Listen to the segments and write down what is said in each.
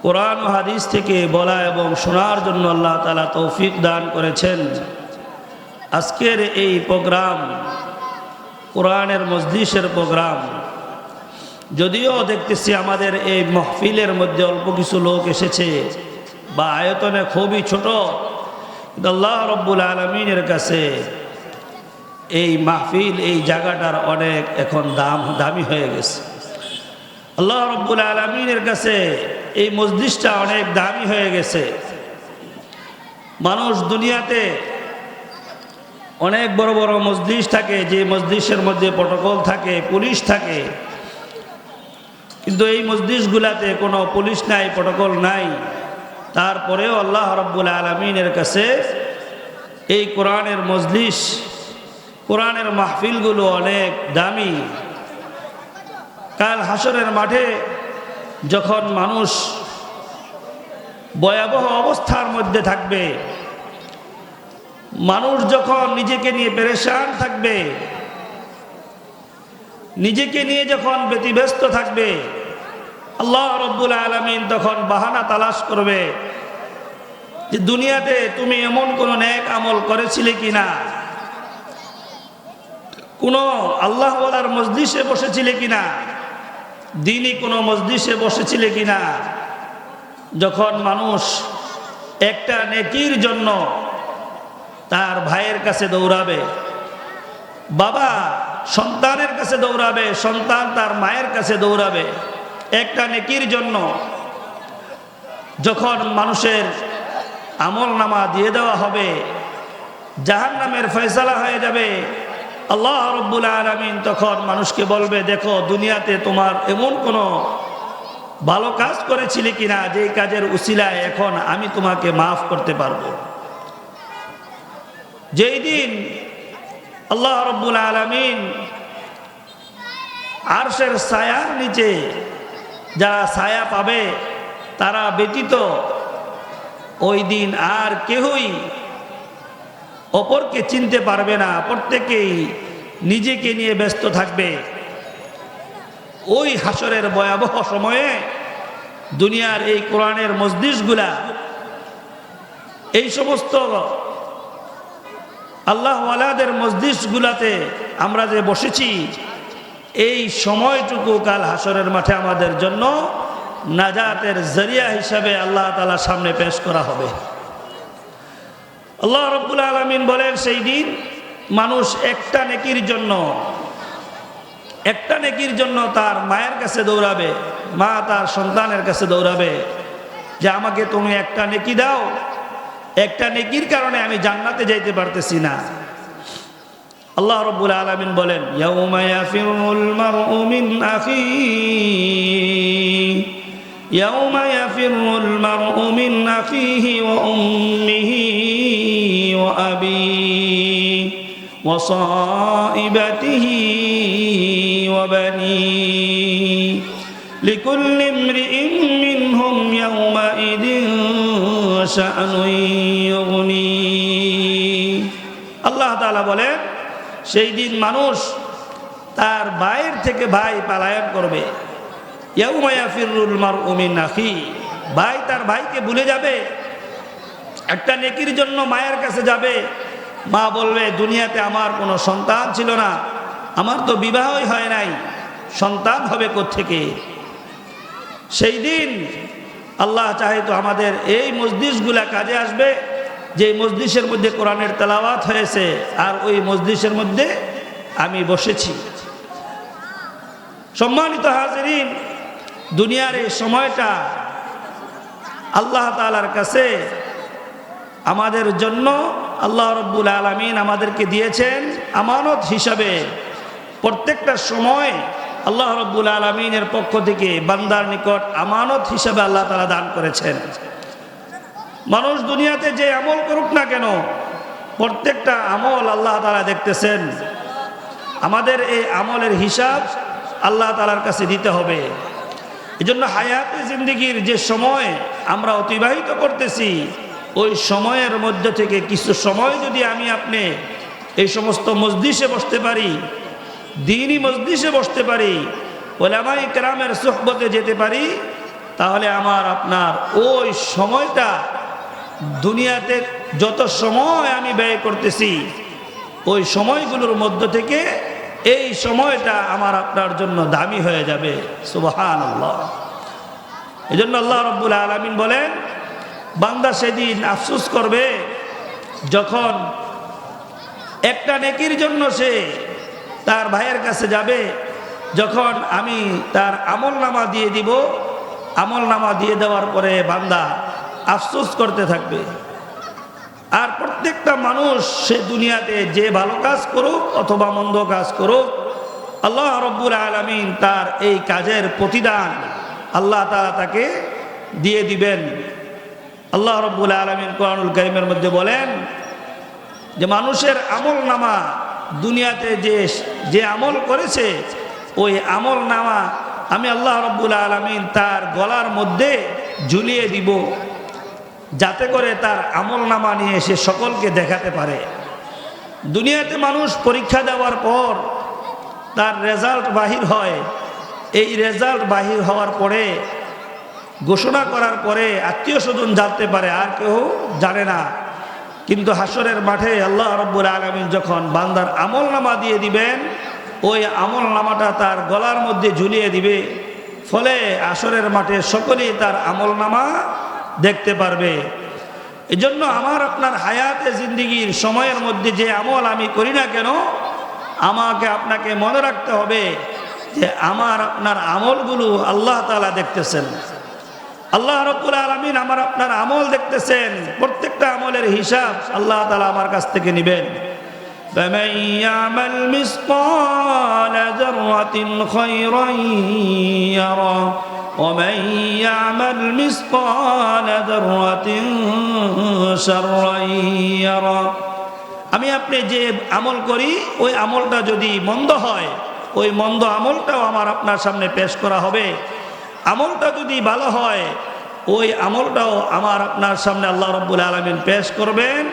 কোরআন ও হাদিস থেকে বলা এবং শোনার জন্য আল্লাহ তাআলা তৌফিক দান করেছেন। আজকের এই প্রোগ্রাম কোরআনের মজলিসের প্রোগ্রাম। যদিও দেখতেছি আমাদের এই মাহফিলের মধ্যে অল্প কিছু লোক এসেছে বা আয়তনে খুবই ছোট, কিন্তু আল্লাহ রব্বুল আলামিনের কাছে এই মাহফিল, এই জায়গাটার অনেক এখন দামি হয়ে গেছে। আল্লাহ রব্বুল আলামিনের কাছে এই মজলিসটা অনেক দামি হয়ে গেছে। মানুষ দুনিয়াতে অনেক বড় বড় মজলিস থাকে, যে মজলিসের মধ্যে প্রটোকল থাকে, পুলিশ থাকে, কিন্তু এই মজলিসগুলাতে কোনো পুলিশ নাই, প্রটোকল নাই। তারপরেও আল্লাহ রব্বুল আলামিনের কাছে এই কোরআনের মজলিস, কোরআনের মাহফিলগুলো অনেক দামি। কাল হাসরের মাঠে যখন মানুষ ভয়াবহ অবস্থার মধ্যে থাকবে, মানুষ যখন নিজেকে নিয়ে পেরেশান থাকবে, নিজেকে নিয়ে যখন ব্যতিব্যস্ত থাকবে, আল্লাহ রব্বুল আলামিন তখন বাহানা তালাশ করবে যে দুনিয়াতে তুমি এমন কোনো নেক আমল করেছিলে কিনা, কোনো আল্লাহ ওয়ালার মজলিসে বসেছিলে কিনা, দিনই কোনো মজলিসে বসেছিলে কিনা। যখন মানুষ একটা নেকির জন্য তার ভাইয়ের কাছে দৌড়াবে, বাবা সন্তানের কাছে দৌড়াবে, সন্তান তার মায়ের কাছে দৌড়াবে একটা নেকির জন্য, যখন মানুষের আমল নামা দিয়ে দেওয়া হবে, জাহান্নামের ফয়সালা হয়ে যাবে, আল্লাহ রব্বুল আলামিন তখন মানুষকে বলবে, দেখো দুনিয়াতে তোমার এমন কোনো ভালো কাজ করেছিলে কিনা যে কাজের উসিলায় এখন আমি তোমাকে মাফ করতে পারবো। যেই দিন আল্লাহ রব্বুল আলামিন আরশের ছায়ার নিচে যারা ছায়া পাবে তারা ব্যতীত ওই দিন আর কেউই অপরকে চিনতে পারবে না, প্রত্যেকেই নিজেকে নিয়ে ব্যস্ত থাকবে। ওই হাসরের ভয়াবহ সময়ে দুনিয়ার এই কোরআনের মজলিসগুলা, এই সমস্ত আল্লাহ ওয়ালাদের মজলিসগুলাতে আমরা যে বসেছি, এই সময়টুকু কাল হাসরের মাঠে আমাদের জন্য নাজাতের জরিয়া হিসাবে আল্লাহ তাআলার সামনে পেশ করা হবে। আল্লাহ রব্বুল আলামিন বলেন, সেই দিন মানুষ একটা নেকির জন্য তার মায়ের কাছে দৌড়াবে, মা তার সন্তানের কাছে দৌড়াবে যে আমাকে তুমি একটা নেকি দাও, একটা নেকির কারণে আমি জান্নাতে যাইতে পারতেছি না। আল্লাহ রব্বুল আলামিন বলেন, ইয়াউমা ইয়াফিরুল মারউ মিন আখিহি, ইয়াউমা ইয়াফিরুল মারউ মিন আখিহি ওয়া উম্মিহি ওয়া আবিহি ওয়া সাহিবাতিহি ওয়া বানিহি লিকুল্লি ইমরিইন মিনহুম ইয়াউমাইদিন শাআনুন ইউগনি। আল্লাহ তাআলা বলেন, সেই দিন মানুষ তার ভাইয়ের থেকে ভাই পলায়ন করবে। ইয়াউমা ইয়াফিরুল মারউ মিন আখিহি, ভাই তার ভাইকে ভুলে যাবে। একটা নেকির জন্য মায়ের কাছে যাবে, মা বলবে দুনিয়াতে আমার কোনো সন্তান ছিল না, আমার তো বিবাহই হয় নাই, সন্তান হবে কোত্থেকে। সেই দিন আল্লাহ চাহে তো আমাদের এই মজলিসগুলা কাজে আসবে, যে মজলিসের মধ্যে কোরআনের তেলাওয়াত হয়েছে আর ওই মজলিসের মধ্যে আমি বসেছি। সম্মানিত হাজিরিন, দুনিয়ার এই সময়টা আল্লাহ তাআলার কাছে আমাদের জন্য আল্লাহ রব্বুল আলামিন আমাদেরকে দিয়েছেন আমানত হিসাবে। প্রত্যেকটা সময় আল্লাহ রব্বুল আলামিনের পক্ষ থেকে বান্দার নিকট আমানত হিসাবে আল্লাহ তাআলা দান করেছেন। মানুষ দুনিয়াতে যে আমল করুক না কেন, প্রত্যেকটা আমল আল্লাহ তাআলা দেখতেছেন। আমাদের এই আমলের হিসাব আল্লাহ তাআলার কাছে দিতে হবে। এজন্য হায়াতে জিন্দেগির যে সময় আমরা অতিবাহিত করতেছি, ওই সময়ের মধ্যে থেকে কিছু সময় যদি আমি আপনি এই সমস্ত মজলিসে বসতে পারি, দ্বীনি মজলিসে বসতে পারি, উলামায়ে কেরামের সুহবতে যেতে পারি, তাহলে আমার আপনার ওই সময়টা দুনিয়াতে যত সময় আমি ব্যয় করতেছি ওই সময়গুলোর মধ্য থেকে এই সময়টা আমার আপনার জন্য দামি হয়ে যাবে। সুবহানাল্লাহ। এই জন্য আল্লাহ রাব্বুল আলামিন বলেন, বান্দা সেদিন আফসোস করবে যখন একটা নেকির জন্য সে তার ভাইয়ের কাছে যাবে, যখন আমি তার আমলনামা দিয়ে দিব, আমলনামা দিয়ে দেওয়ার পরে বান্দা আফসোস করতে থাকবে। আর প্রত্যেকটা মানুষ সে দুনিয়াতে যে ভালো কাজ করুক অথবা মন্দ কাজ করুক, আল্লাহ রাব্বুল আলামিন তার এই কাজের প্রতিদান আল্লাহ তাআলা তাকে দিয়ে দিবেন। আল্লাহ রাব্বুল আলামিন কোরআনুল কারীমের মধ্যে বলেন যে মানুষের আমলনামা দুনিয়াতে যে আমল করেছে ওই আমলনামা আমি আল্লাহ রাব্বুল আলামিন তার গলার মধ্যে ঝুলিয়ে দিব, যাতে করে তার আমলনামা নিয়ে সে সকলকে দেখাতে পারে। দুনিয়াতে মানুষ পরীক্ষা দেওয়ার পর তার রেজাল্ট বাহির হয়, এই রেজাল্ট বাহির হওয়ার পরে ঘোষণা করার পরে আত্মীয় স্বজন জানতে পারে, আর কেউ জানে না। কিন্তু হাসরের মাঠে আল্লাহ রাব্বুল আলামিন যখন বান্দার আমলনামা দিয়ে দিবেন, ওই আমলনামাটা তার গলার মধ্যে ঝুলিয়ে দিবে, ফলে হাসরের মাঠে সকলেই তার আমলনামা দেখতে পারবে। এজন্য আমার আপনার হায়াতে জিন্দেগির সময়ের মধ্যে যে আমল আমি করি না কেন, আমাকে আপনাকে মনে রাখতে হবে যে আমার আপনার আমলগুলো আল্লাহ তাআলা দেখতেছেন। আল্লাহ রাব্বুল আলামিন আমার আপনার আমল দেখতেছেন, প্রত্যেকটা আমলের হিসাব আল্লাহ তাআলা আমার কাছ থেকে নেবেন। فَمَن يَعْمَلْ مِثْقَالَ ذَرَّةٍ خَيْرًا يَرَهُ وَمَن يَعْمَلْ مِثْقَالَ ذَرَّةٍ شَرًّا يَرَهُ। আমি আপনি যে আমল করি ওই আমলটা যদি মন্দ হয়, ওই মন্দ আমলটাও আমার আপনার সামনে পেশ করা হবে। আমলটা যদি ভালো হয় ওই আমলটাও আমার আপনার সামনে আল্লাহ রাব্বুল আলামিন পেশ করবেন।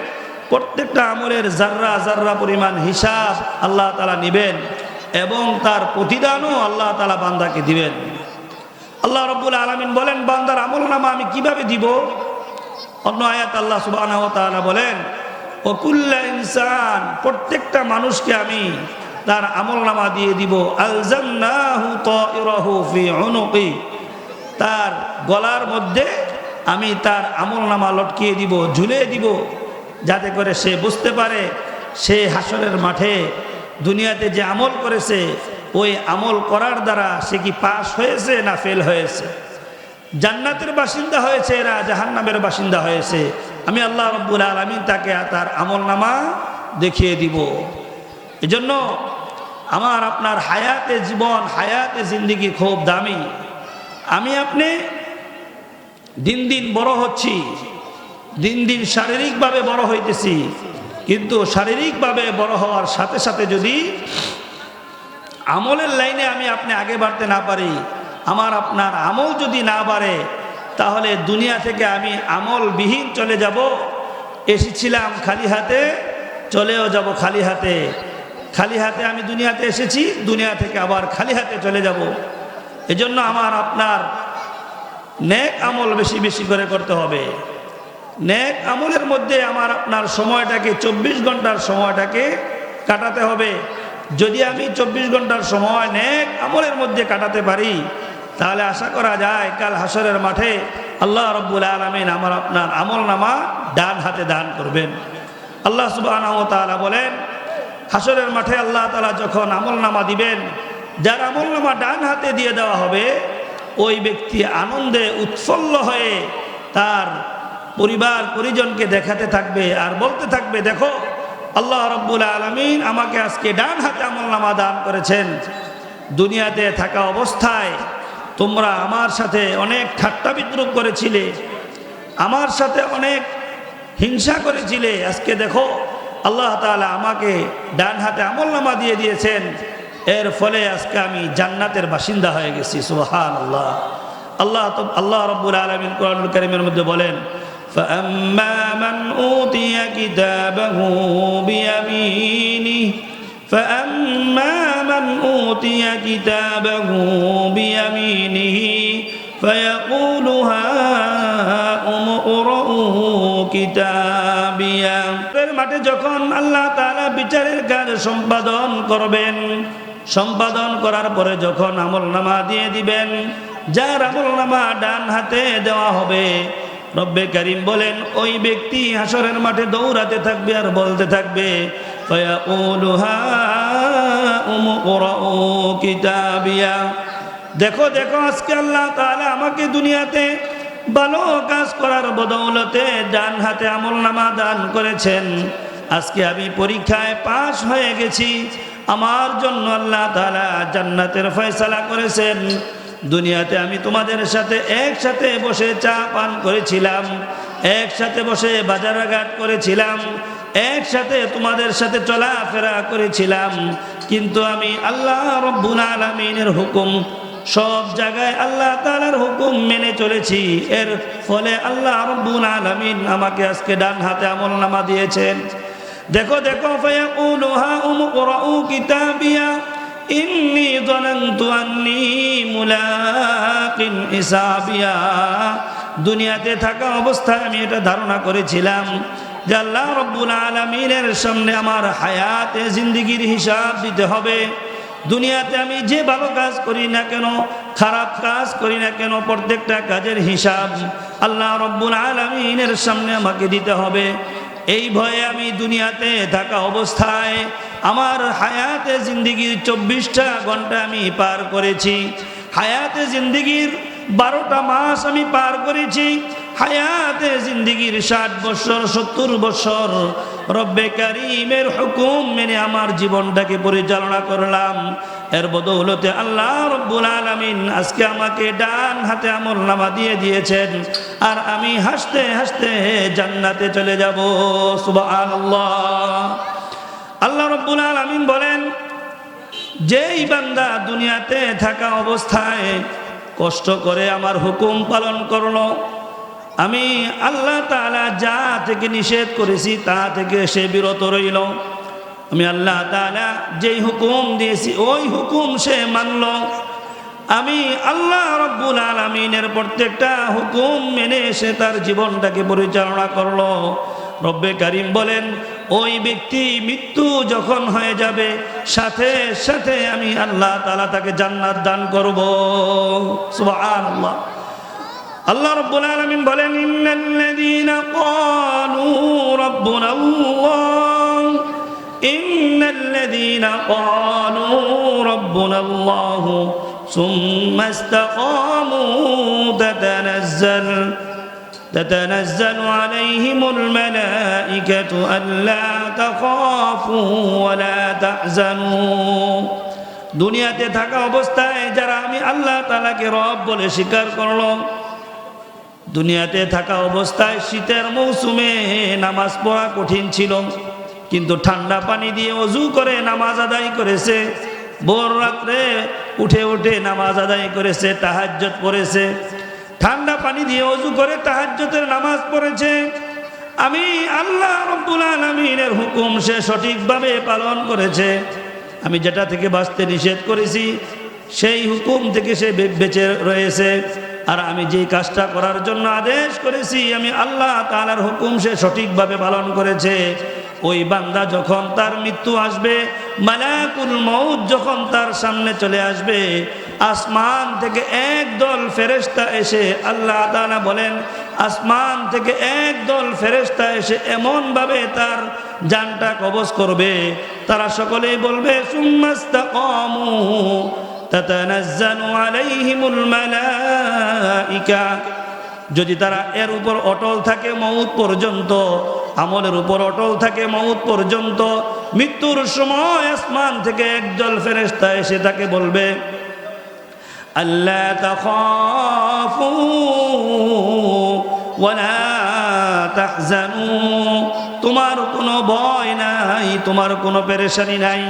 প্রত্যেকটা আমলের জাররা জাররা পরিমাণ হিসাব আল্লাহ তাআলা নেবেন এবং তার প্রতিদানও আল্লাহ তাআলা বান্দাকে দিবেন। আল্লাহ রাব্বুল আলামিন বলেন, বান্দার আমলনামা আমি কিভাবে দিব? অন্য আয়াত আল্লাহ সুবহানাহু ওয়া তাআলা বলেন, ও কুল্লা ইনসান, প্রত্যেকটা মানুষকে আমি তার আমলনামা দিয়ে দিব। আলজামনাহু তাইরাহু ফি উনুকি, তার গলার মধ্যে আমি তার আমলনামা লটকিয়ে দিব, ঝুলিয়ে দিব, যাতে করে সে বুঝতে পারে সে হাসরের মাঠে দুনিয়াতে যে আমল করেছে ওই আমল করার দ্বারা সে কি পাস হয়েছে না ফেল হয়েছে, জান্নাতের বাসিন্দা হয়েছে না জাহান্নামের বাসিন্দা হয়েছে। আমি আল্লাহ রাব্বুল আলামিন তাকে তার আমলনামা দেখিয়ে দিব। এজন্য আমার আপনার হায়াতে জীবন, হায়াতে জিন্দেগি খুব দামি। আমি আপনি দিন দিন বড় হচ্ছি, দিন দিন শারীরিকভাবে বড় হইতেছি, কিন্তু শারীরিকভাবে বড় হওয়ার সাথে সাথে যদি আমলের লাইনে আমি আপনি আগে বাড়তে না পারি, আমার আপনার আমল যদি না বাড়ে, তাহলে দুনিয়া থেকে আমি আমলবিহীন চলে যাব। এসেছিলাম খালি হাতে, চলেও যাব খালি হাতে। খালি হাতে আমি দুনিয়াতে এসেছি, দুনিয়া থেকে আবার খালি হাতে চলে যাব। এজন্য আমার আপনার নেক আমল বেশি বেশি করে করতে হবে। নেক আমলের মধ্যে আমার আপনার সময়টাকে 24 ঘন্টার সময়টাকে কাটাতে হবে। যদি আমি 24 ঘন্টার সময় নেক আমলের মধ্যে কাটাতে পারি, তাহলে আশা করা যায় কাল হাসরের মাঠে আল্লাহ রাব্বুল আলামিন আমার আপনার আমলনামা ডান হাতে দান করবেন। আল্লাহ সুবহানাহু ওয়া তাআলা বলেন, হাসরের মাঠে আল্লাহ তাআলা যখন আমলনামা দিবেন, যার আমলনামা ডান হাতে দিয়ে দেওয়া হবে, ওই ব্যক্তি আনন্দে উৎফুল্ল হয়ে তার পরিবার পরিজনকে দেখাতে থাকবে আর বলতে থাকবে, দেখো আল্লাহ রাব্বুল আলামিন আমাকে আজকে ডান হাতে আমলনামা দান করেছেন। দুনিয়াতে থাকা অবস্থায় তোমরা আমার সাথে অনেক ঠাট্টা বিদ্রুপ করেছিলে, আমার সাথে অনেক হিংসা করেছিলে, আজকে দেখো আল্লাহ তাআলা আমাকে ডান হাতে আমলনামা দিয়ে দিয়েছেন, এর ফলে আজকে আমি জান্নাতের বাসিন্দা হয়ে গেছি। সুবহানাল্লাহ। আল্লাহ রাব্বুল আলামিন কোরআনুল কারীমের মধ্যে বলেন, فَأَمَّا مَنْ أُوتِيَ كِتَابَهُ بِيَمِينِهِ فَأَمَّا مَنْ أُوتِيَ كِتَابَهُ بِيَمِينِهِ فيقول هاؤم اقرءوا كتابيا মাঠে যখন আল্লাহ তাআলা বিচারের কাজ সম্পাদন করবেন, সম্পাদন করার পরে যখন আমলনামা দিয়ে দিবেন, যার আমলনামা ডান হাতে দেওয়া হবে, রব্বে কারীম বলেন ওই ব্যক্তি হাসরের মাঠে দৌড়াতে থাকবে আর বলতে থাকবে ফায়াকুলু হাউম উকরাউ কিতাবিয়া, দেখো দেখো আজকে আল্লাহ তাআলা আমাকে দুনিয়াতে ভালো কাজ করার বদৌলতে ডান হাতে আমলনামা দান করেছেন, আজকে আমি পরীক্ষায় পাশ হয়ে গেছি, আমার জন্য আল্লাহ তাআলা জান্নাতের ফয়সালা করেছেন। দুনিয়াতে আমি তোমাদের সাথে একসাথে বসে চা পান করেছিলাম, একসাথে বসে বাজারঘাট করেছিলাম, একসাথে তোমাদের সাথে চলাফেরা করেছিলাম, কিন্তু আমি আল্লাহ রব্বুল আলামিনের হুকুম সব জায়গায় আল্লাহ তাআলার হুকুম মেনে চলেছি, এর ফলে আল্লাহ রব্বুল আলামিন আমাকে আজকে ডান হাতে আমলনামা দিয়েছেন। দেখো দেখো ফায়াকুলু হাউম উকরাউ কিতাবিয়া ইন্নী যানানতু আন্নী মুলাকিন হিসাবিয়া, দুনিয়াতে থাকা অবস্থায় আমি এটা ধারণা করেছিলাম যে আল্লাহ রব্বুল আলামিনের সামনে আমার হায়াতে জিন্দেগির হিসাব দিতে হবে। দুনিয়াতে আমি যে ভালো কাজ করি না কেন, খারাপ কাজ করি না কেন, প্রত্যেকটা কাজের হিসাব আল্লাহ রব্বুল আলামিনের সামনে আমাকে দিতে হবে। এই ভয়ে আমি দুনিয়াতে থাকা অবস্থায় আমার হায়াতে জিন্দেগির 24টা ঘন্টা আমি পার করেছি, হায়াতে জিন্দেগির 12টা মাস আমি পার করেছি, হায়াতে জিন্দেগির 60 বছর 70 বছর রব্বে কারীমের হুকুম মেনে আমার জীবনটাকে পরিচালনা করলাম। এর বদৌলতে আল্লাহ রব্বুল আলামিন আজকে আমাকে ডান হাতে আমলনামা দিয়ে দিয়েছেন, আর আমি হাসতে হাসতে জান্নাতে চলে যাব। সুবহানাল্লাহ। আল্লাহ রব্বুল আলামিন বলেন, যেই বান্দা দুনিয়াতে থাকা অবস্থায় কষ্ট করে আমার হুকুম পালন করলো, আমি আল্লাহ তাআলা যা থেকে নিষেধ করেছি তা থেকে সে বিরত রইল, আমি আল্লাহ তাআলা যেই হুকুম দিয়েছি ওই হুকুম সে মানল, আমি আল্লাহ রব্বুল আলামিনের প্রত্যেকটা হুকুম মেনে সে তার জীবনটাকে পরিচালনা করলো, রব্বে কারীম বলেন ওই ব্যক্তি মৃত্যু যখন হয়ে যাবে সাথে সাথে আমি আল্লাহ তাআলা তাকে জান্নাত দান করব। সুবহানাল্লাহ। আল্লাহ রাব্বুল আলামিন বলেন ইন্নাল্লাযীনা ক্বালু রাব্বুনাল্লাহ, ইন্নাল্লাযীনা ক্বালু রাব্বুনাল্লাহ সুম্মা ইসতাকামু تتنزل عليهم الملائكة ألا تخافوا ولا تحزنوا, দুনিয়াতে থাকা অবস্থায় যারা আমি আল্লাহ তাআলাকে রব বলে স্বীকার করলো, দুনিয়াতে থাকা অবস্থায় শীতের মৌসুমে নামাজ পড়া কঠিন ছিল, কিন্তু ঠান্ডা পানি দিয়ে ওযু করে নামাজ আদায় করেছে, ভোর রাত্রে উঠে উঠে নামাজ আদায় করেছে, তাহাজ্জুদ পড়েছে, ঠান্ডা পানি দিয়ে ওযু করে তাহাজ্জুদের নামাজ পড়েছে, আমি আল্লাহ রাব্বুল আলামিনের হুকুম সে সঠিকভাবে পালন করেছে, আমি যেটা থেকে বাঁচতে নিষেধ করেছি সেই হুকুম থেকে সে বেঁচে রয়েছে, আর আমি যেই কাজটা করার জন্য আদেশ করেছি আমি আল্লাহ তাআলার হুকুম সে সঠিকভাবে পালন করেছে, ওই বান্দা যখন তার মৃত্যু আসবে, মালাকুল মউত যখন তার সামনে চলে আসবে, আসমান থেকে একদল ফেরেশতা এসে, আল্লাহ তাআলা বলেন আসমান থেকে একদল ফেরেশতা এসে এমনভাবে তার জানটা কবজ করবে, তারা সকলেই বলবে সুম্মাস্তাকামু তাতানাজ্জালু আলাইহিমুল মালাইকা, যদি তারা এর উপর অটল থাকে মউত পর্যন্ত, আমলের উপর অটল থাকে মউত পর্যন্ত, মৃত্যুর সময় আসমান থেকে একদল ফেরেশতা এসে তাকে বলবে আল্লা তাখাফু ওয়ালা তাহজানু, তোমার কোনো ভয় নাই, তোমার কোনো পেরেশানি নাই,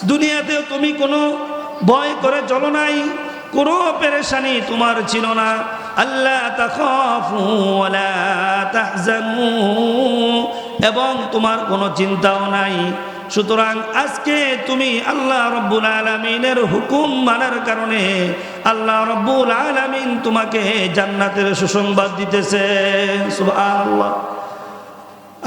দুনিয়াতেও তুমি কোনো ভয় করে চলো নাই, কোনো পেরেশানি তোমার ছিল না, আল্লাহ তাখাফু ওয়ালা তাহজানু, এবং তোমার কোনো চিন্তাও নাই, সুতরাং আজকে তুমি আল্লাহ রব্বুল আলামিনের হুকুম মানার কারণে আল্লাহ রব্বুল আলামিন তোমাকে জান্নাতের সুসংবাদ দিতেছে। সুবহানাল্লাহ।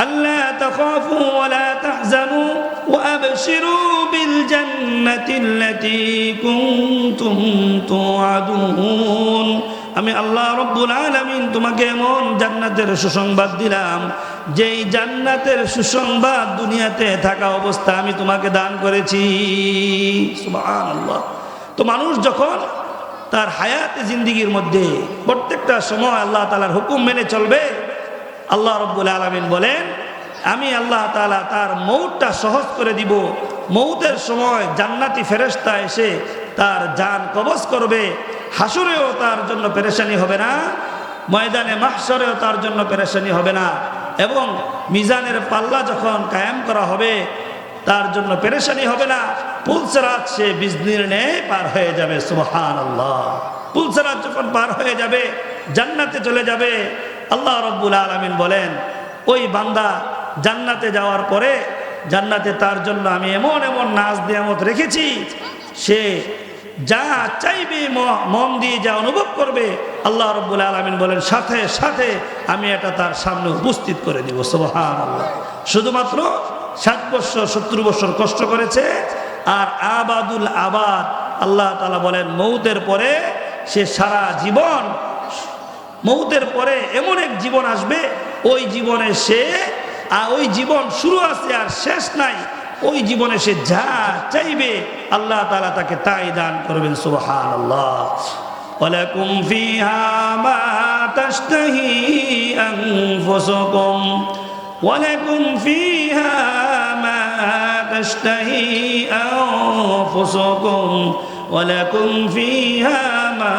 আল্লা তাখাফু ওয়া লা তাহজানু ওয়া আবশিরু বিল জান্নাতিল্লাতী কুনতুম তুআদুন। আমি আল্লাহ রব্বুল আলামিন তোমাকে এমন জান্নাতের সুসংবাদ দিলাম যেই জান্নাতের সুসংবাদ দুনিয়াতে থাকা অবস্থা আমি তোমাকে দান করেছি। সুবহানাল্লাহ। তো মানুষ যখন তার হায়াতে জিন্দেগির মধ্যে প্রত্যেকটা সময় আল্লাহ তাআলার হুকুম মেনে চলবে, আল্লাহ রব্বুল আলামিন বলেন আমি আল্লাহ তাআলা তার মৌতটা সহজ করে দিব। মৌতের সময় জান্নাতি ফেরেশতা এসে তার জান কবজ করবে। হাসুরেও তার জন্য পেরেশানি হবে না, ময়দানে মাহশরেও তার জন্য পেরেশানি হবে না, এবং মিজানের পাল্লা যখন কায়েম করা হবে তার জন্য পেরেশানি হবে না। পুলসিরাত সে বিজলির ন্যায় পার হয়ে যাবে। সুবহানাল্লাহ। পুলসিরাত যখন পার হয়ে যাবে জান্নাতে চলে যাবে। আল্লাহ রব্বুল আলামিন বলেন ওই বান্দা জান্নাতে যাওয়ার পরে জান্নাতে তার জন্য আমি এমন এমন নাজ নিয়ামত রেখেছি, সে যা চাইবে মন দিয়ে যা অনুভব করবে আল্লাহ রব্বুল আলামিন বলেন সাথে সাথে আমি এটা তার সামনে উপস্থিত করে দিব। সুবহানাল্লাহ। শুধুমাত্র 60 বছর 70 বছর কষ্ট করেছে আর আবাদুল আবাদ আল্লাহ তাআলা বলেন মৌতের পরে সে সারা জীবন, মৌতের পরে এমন এক জীবন আসবে ওই জীবনে সে ওই জীবন শুরু আছে আর শেষ নাই। ওই জীবনে সে যা চাইবে আল্লাহ তাআলা তাকে তাই দান করবেন। সুবহানাল্লাহ। ওয়ালাকুম ফিহা মা তাশতাহি আনফুসুকুম ওয়ালাকুম ফিহা মা তাশতাহি আনফুসুকুম ওয়ালাকুম ফিহা মা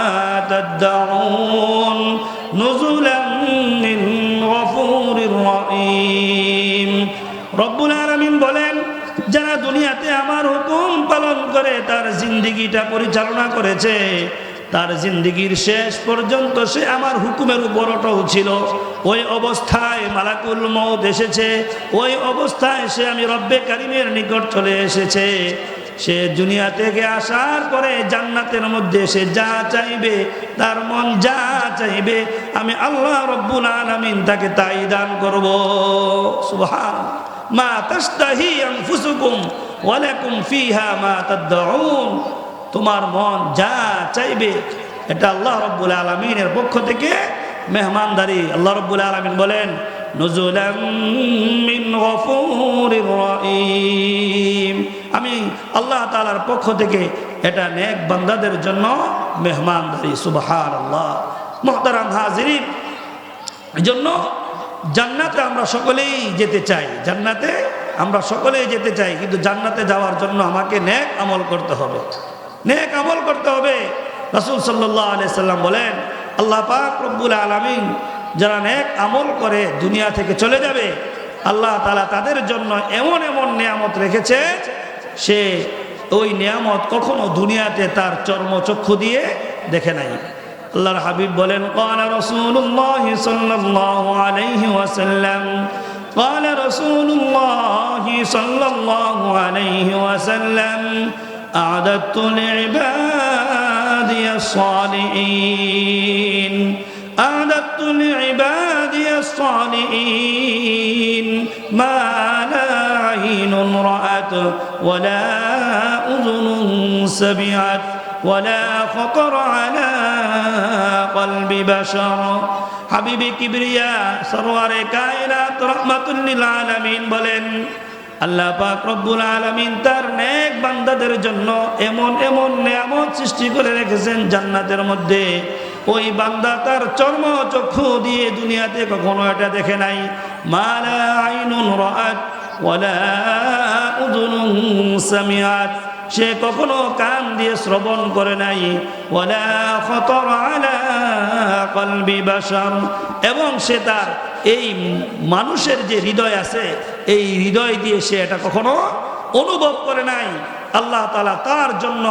তাদউন নুজুলাম মিন গফুরির রহিম। রব্বুল আলামিন বলেন যারা দুনিয়াতে আমার হুকুম পালন করে তার জিন্দেগিটা পরিচালনা করেছে, তার জিন্দেগির শেষ পর্যন্ত সে আমার হুকুমের উপর অটল ছিল। ওই অবস্থায় মালাকুল মউত এসেছে, ওই অবস্থায় সে আমি রব্বে কারিমের নিকট চলে এসেছে। সে দুনিয়া থেকে আসার পরে জান্নাতের মধ্যে সে যা চাইবে, তার মন যা চাইবে আমি আল্লাহ রব্বুল আলামিন তাকে তাই দান করব। সুবহানাল্লাহ। মা তাশতাহি আনফুসুকুম ওয়ালাকুম ফিহা মা তাদউন। তোমার মন যা চাইবে এটা আল্লাহ রব্বুল আলামিনের পক্ষ থেকে মেহমানদারি। আল্লাহ রব্বুল আলামিন বলেন নুজুলাম মিন গফুরির রহিম। আমি আল্লাহ তাআলার পক্ষ থেকে এটা নেক বান্দাদের জন্য মেহমানদারি। সুবহানাল্লাহ। মুহতারাম হাজিরিন, এজন্য জান্নাতে আমরা সকলেই যেতে চাই, জান্নাতে আমরা সকলেই যেতে চাই, কিন্তু জান্নাতে যাওয়ার জন্য আমাকে নেক আমল করতে হবে, নেক আমল করতে হবে। রাসূল সাল্লাল্লাহু আলাইহি সাল্লাম বলেন আল্লাহ পাক রব্বুল আলামিন যারা নেক আমল করে দুনিয়া থেকে চলে যাবে আল্লাহ তাআলা তাদের জন্য এমন এমন নিয়ামত রেখেছে সে ওই নিয়ামত কখনো দুনিয়াতে তার চর্মচক্ষু দিয়ে দেখে নাই। আল্লাহর হাবিব বলেন ক্বালা রাসূলুল্লাহ সাল্লাল্লাহু আলাইহি ওয়াসাল্লাম ক্বালা রাসূলুল্লাহ সাল্লাল্লাহু আলাইহি ওয়াসাল্লাম আ'দাদতু লিইবাদিয়াস সালিহিন আ'দাদতু লিইবাদিয়াস সালিহিন মা লা আইনুন রাআত ওয়া লা উযুনুন সামিআত ওয়ালা খতর আলা কলবি বাশার। হাবিবে কিবরিয়া সরওয়ারে কায়নাত রাহমাতুল লিল আলামিন বলেন আল্লাহ পাক রব্বুল আলামিন তার নেক বান্দাদের জন্য এমন এমন নিয়ামত সৃষ্টি করে রেখেছেন জান্নাতের মধ্যে। ওই বান্দা তার চর্মচক্ষু দিয়ে দুনিয়াতে কখনো এটা দেখে নাই। মালা আইনুন রাআত ওয়ালা উযুনুন সামিআত, সে কখনো কান দিয়ে শ্রবণ করে নাই। ওয়ালা খতর আলা কলবি বাশার, এবং সে তার এই মানুষের যে হৃদয় আছে এই হৃদয় দিয়ে সে এটা কখনো অনুভব করে নাই। আল্লাহ তাআলা তার জন্য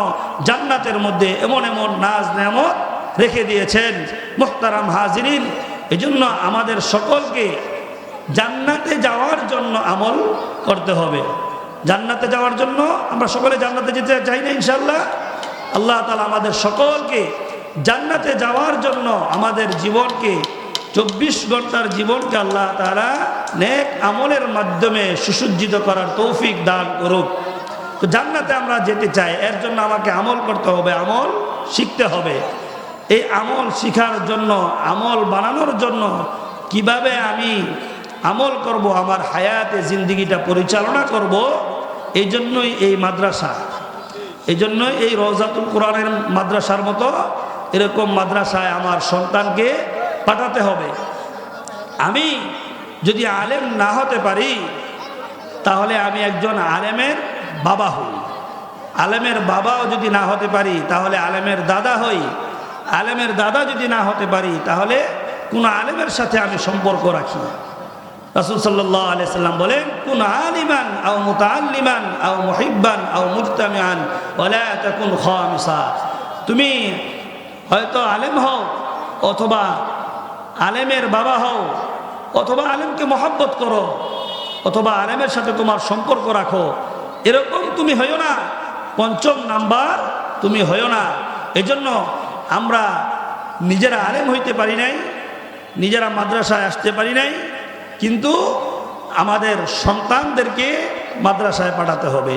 জান্নাতের মধ্যে এমন এমন নাজ নেয়ামত রেখে দিয়েছেন। মুহতারাম হাজিরিন, এজন্য আমাদের সকলকে জান্নাতে যাওয়ার জন্য আমল করতে হবে। জান্নাতে যাওয়ার জন্য। আমরা সকলে জান্নাতে যেতে চাই না ইনশাআল্লাহ? আল্লাহ তাআলা আমাদের সকলকে জান্নাতে যাওয়ার জন্য আমাদের জীবনকে 24 ঘন্টার জীবনকে আল্লাহ তাআলা নেক আমলের মাধ্যমে সুসজ্জিত করার তৌফিক দান করুক। তো জান্নাতে আমরা যেতে চাই, এর জন্য আমাকে আমল করতে হবে, আমল শিখতে হবে। এই আমল শিখার জন্য, আমল বানানোর জন্য কিভাবে আমি আমল করব, আমার হায়াতে জিন্দিগিটা পরিচালনা করব, এই জন্যই এই মাদ্রাসা, এই জন্যই এই রওজাতুল কোরআনের মাদ্রাসার মতো এরকম মাদ্রাসায় আমার সন্তানকে পাঠাতে হবে। আমি যদি আলেম না হতে পারি তাহলে আমি একজন আলেমের বাবা হই, আলেমের বাবাও যদি না হতে পারি তাহলে আলেমের দাদা হই, আলেমের দাদা যদি না হতে পারি তাহলে কোন আলেমের সাথে আমি সম্পর্ক রাখি। রাসূল সাল্লাল্লাহু আলাইহি সাল্লাম বলেন, কুন আলিমান আও মুতাআল্লিমান আও মুহিব্বান আও মুজতামিআন ওয়ালা তাকুন খামিসা। তুমি হয়তো আলেম হও, অথবা আলেমের বাবা হও, অথবা আলেমকে মহব্বত করো, অথবা আলেমের সাথে তোমার সম্পর্ক রাখো, এরকম তুমি হইও না, পঞ্চম নাম্বার তুমি হইও না। এজন্য আমরা নিজেরা আলেম হইতে পারি নাই, নিজেরা মাদ্রাসায় আসতে পারি নাই, কিন্তু আমাদের সন্তানদেরকে মাদ্রাসায় পাঠাতে হবে।